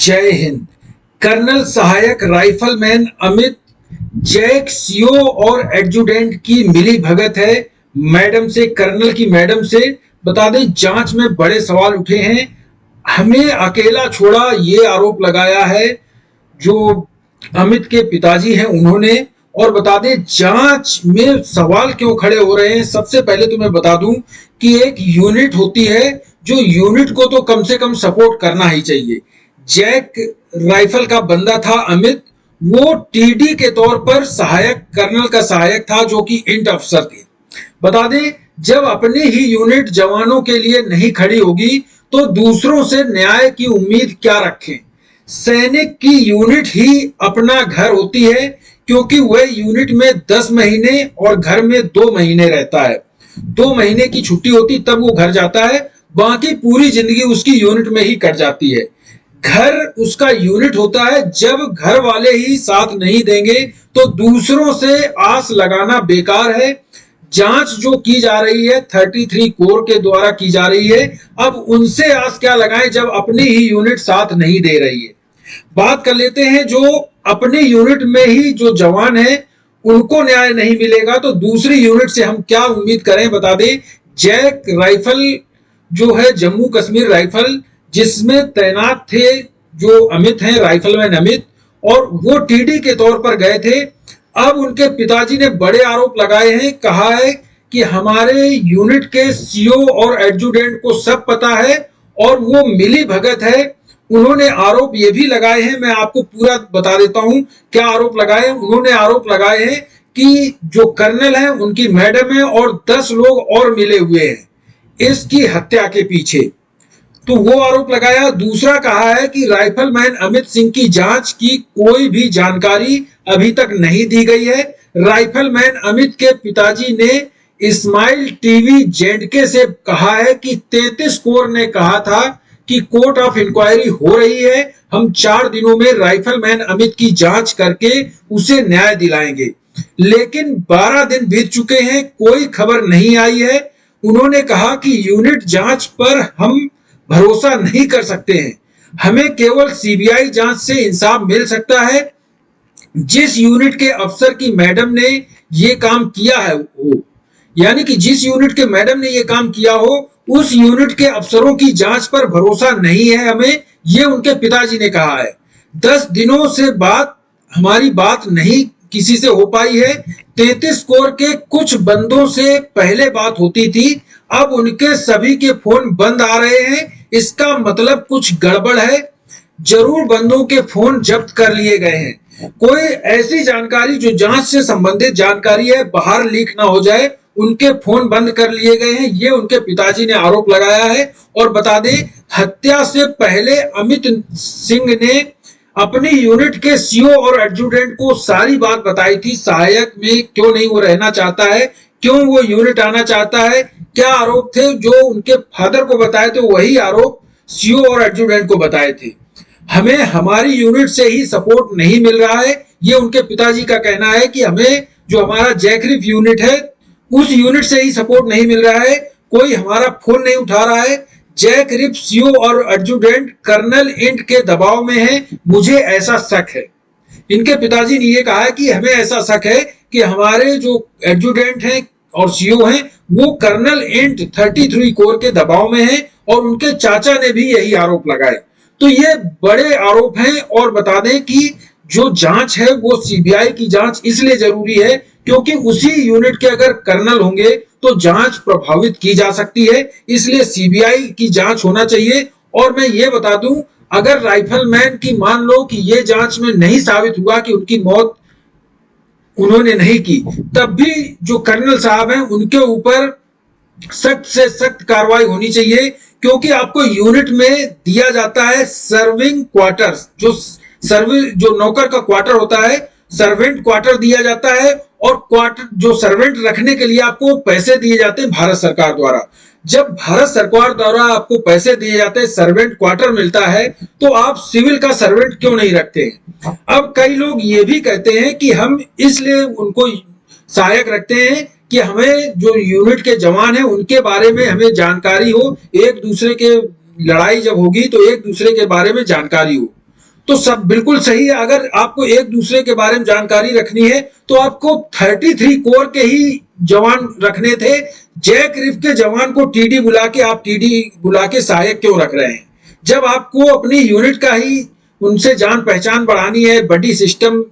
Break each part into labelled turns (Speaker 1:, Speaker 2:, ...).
Speaker 1: जय हिंद। कर्नल सहायक rifleman Amit Jack CO और एडजुटेंट की मिली भगत है मैडम से, कर्नल की मैडम से। बता दें, जांच में बड़े सवाल उठे हैं। हमें अकेला छोड़ा, ये आरोप लगाया है जो अमित के पिताजी हैं उन्होंने। और बता दें, जांच में सवाल क्यों खड़े हो रहे हैं। सबसे पहले तो मैं बता दूं कि एक यूनिट होती है, जो यूनिट को तो कम से कम सपोर्ट करना ही चाहिए। जैक राइफल का बंदा था अमित, वो टीडी के तौर पर सहायक कर्नल का सहायक था, जो कि इंट अफसर थे। बता दें, जब अपनी ही यूनिट जवानों के लिए नहीं खड़ी होगी तो दूसरों से न्याय की उम्मीद क्या रखें। सैनिक की यूनिट ही अपना घर होती है, क्योंकि वह यूनिट में 10 महीने और घर में 2 महीने रहता है। 2 महीने की छुट्टी होती तब वो घर जाता है, बाकी पूरी जिंदगी उसकी यूनिट में ही कट जाती है। घर उसका यूनिट होता है। जब घर वाले ही साथ नहीं देंगे तो दूसरों से आस लगाना बेकार है। जांच जो की जा रही है 33 कोर के द्वारा की जा रही है, अब उनसे आस क्या लगाएं जब अपनी ही यूनिट साथ नहीं दे रही है। बात कर लेते हैं, जो अपनी यूनिट में ही जो जवान है उनको न्याय नहीं मिलेगा तो दूसरी यूनिट से हम क्या उम्मीद करें। बता दें, जैक राइफल जो है जम्मू कश्मीर राइफल, जिसमें तैनात थे जो अमित हैं, राइफलमैन अमित, और वो टीडी के तौर पर गए थे। अब उनके पिताजी ने बड़े आरोप लगाए हैं, कहा है कि हमारे यूनिट के सीओ और एडजुटेंट को सब पता है और वो मिली भगत है। उन्होंने आरोप ये भी लगाए हैं, मैं आपको पूरा बता देता हूं क्या आरोप लगाए हैं। उन्होंने आरोप लगाए हैं कि जो कर्नल है उनकी मैडम है और 10 लोग और मिले हुए हैं इसकी हत्या के पीछे, तो वो आरोप लगाया। दूसरा कहा है कि राइफलमैन अमित सिंह की जांच की कोई भी जानकारी अभी तक नहीं दी गई है। राइफलमैन अमित के पिताजी ने इस्माइल टीवी जेडके से कहा है कि 33 कोर ने कहा था कि कोर्ट ऑफ इंक्वायरी हो रही है, हम 4 दिनों में राइफलमैन अमित की जांच करके उसे न्याय दिलाएंगे। लेकिन 12 दिन बीत चुके हैं, कोई खबर नहीं आई है। उन्होंने कहा कि यूनिट जांच पर हम भरोसा नहीं कर सकते हैं, हमें केवल सीबीआई जांच से इंसाफ मिल सकता है। जिस यूनिट के अफसर की मैडम ने ये काम किया है, वो यानी कि जिस यूनिट के मैडम ने ये काम किया हो, उस यूनिट के अफसरों की जांच पर भरोसा नहीं है हमें, ये उनके पिताजी ने कहा है। 10 दिनों से बात हमारी बात नहीं किसी से हो पाई है। 33 कोर के कुछ बंदों से पहले बात होती थी, अब उनके सभी के फोन बंद आ रहे हैं। इसका मतलब कुछ गड़बड़ है, जरूर बंदों के फोन जब्त कर लिए गए हैं। कोई ऐसी जानकारी जो जांच से संबंधित जानकारी है बाहर लीक ना हो जाए, उनके फोन बंद कर लिए गए हैं, ये उनके पिताजी ने आरोप लगाया है। और बता दें, हत्या से पहले अमित सिंह ने अपनी यूनिट के सीओ और एडजुटेंट को सारी बात बताई थी। सहायक में क्यों नहीं वो रहना चाहता है, क्यों वो यूनिट आना चाहता है, क्या आरोप थे जो उनके फादर को बताए थे, वही आरोप सीओ और एडजुटेंट को बताए थे। हमें हमारी यूनिट से ही सपोर्ट नहीं मिल रहा है, ये उनके पिताजी का कहना है कि हमें जो हमारा जैकरिफ यूनिट है उस यूनिट से ही सपोर्ट नहीं मिल रहा है, कोई हमारा फोन नहीं उठा रहा है। जैकरिफ सीओ और एडजुटेंट कर्नल इंट के दबाव में है, मुझे ऐसा शक है। इनके पिताजी ने यह कहा है कि हमें ऐसा शक है कि हमारे जो एडजुटेंट हैं और सीओ हैं वो कर्नल इंट 33 कोर के दबाव में है, और उनके चाचा ने भी यही आरोप लगाए। तो ये बड़े आरोप हैं। और बता दें कि जो जांच है वो सीबीआई की जांच इसलिए जरूरी है क्योंकि उसी यूनिट के अगर कर्नल होंगे तो जांच प्रभावित की जा सकती है, इसलिए सीबीआई की जांच होना चाहिए। और मैं ये बता दूं, अगर राइफलमैन की मान लो कि ये जांच में नहीं साबित हुआ कि उनकी मौत उन्होंने नहीं की, तब भी जो कर्नल साहब हैं उनके ऊपर सख्त से सख्त कार्रवाई होनी चाहिए, क्योंकि आपको यूनिट में दिया जाता है सर्विंग क्वार्टर्स, जो नौकर का क्वार्टर होता है, सर्वेंट क्वार्टर दिया जाता है। और क्वार्टर जो सर्वेंट रखने के लिए आपको पैसे दिए जाते हैं भारत सरकार द्वारा। जब भारत सरकार द्वारा आपको पैसे दिए जाते हैं, सर्वेंट क्वार्टर मिलता है, तो आप सिविल का सर्वेंट क्यों नहीं रखते हैं। अब कई लोग ये भी कहते हैं कि हम इसलिए उनको सहायक रखते हैं कि हमें जो यूनिट के जवान हैं उनके बारे में हमें जानकारी हो, एक दूसरे के लड़ाई जब होगी तो एक दूसरे के बारे में जानकारी हो। तो सब बिल्कुल सही है। अगर आपको एक दूसरे के बारे में जानकारी रखनी है तो आपको 33 कोर के ही जवान रखने थे। जैक रिफ के जवान को टीडी बुला के आप टीडी बुला के सहायक क्यों रख रहे हैं? जब आपको अपनी यूनिट का ही उनसे जान पहचान बढ़ानी है, बड़ी सिस्टम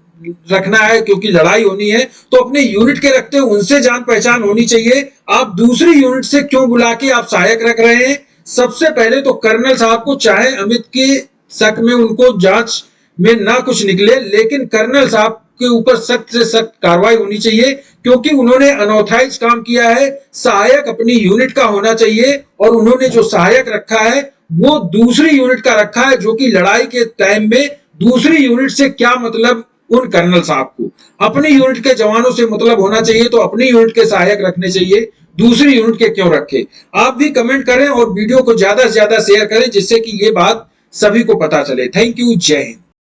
Speaker 1: रखना है क्योंकि लड़ाई होनी है, तो अपने यूनिट के रखते उनसे जान पहचान होनी चाहिए। आप दूसरी यूनिट से क्यों बुला के आप सहायक रख रहे हैं? सबसे पहले तो कर्नल साहब को, चाहे अमित के शक में उनको जांच में ना कुछ निकले, लेकिन कर्नल साहब के ऊपर सख्त से सख्त कार्रवाई होनी चाहिए क्योंकि उन्होंने अनऑथराइज काम किया है। सहायक अपनी यूनिट का होना चाहिए और उन्होंने जो सहायक रखा है वो दूसरी यूनिट का रखा है, जो कि लड़ाई के टाइम में दूसरी यूनिट से क्या मतलब उन कर्नल साहब को? अपनी यूनिट के जवानों से मतलब होना चाहिए तो अपनी यूनिट के सहायक रखने चाहिए, दूसरी यूनिट के क्यों रखे? आप भी कमेंट करें और वीडियो को ज्यादा से ज्यादा शेयर करें जिससे कि ये बात सभी को पता चले। थैंक यू, जय हिंद।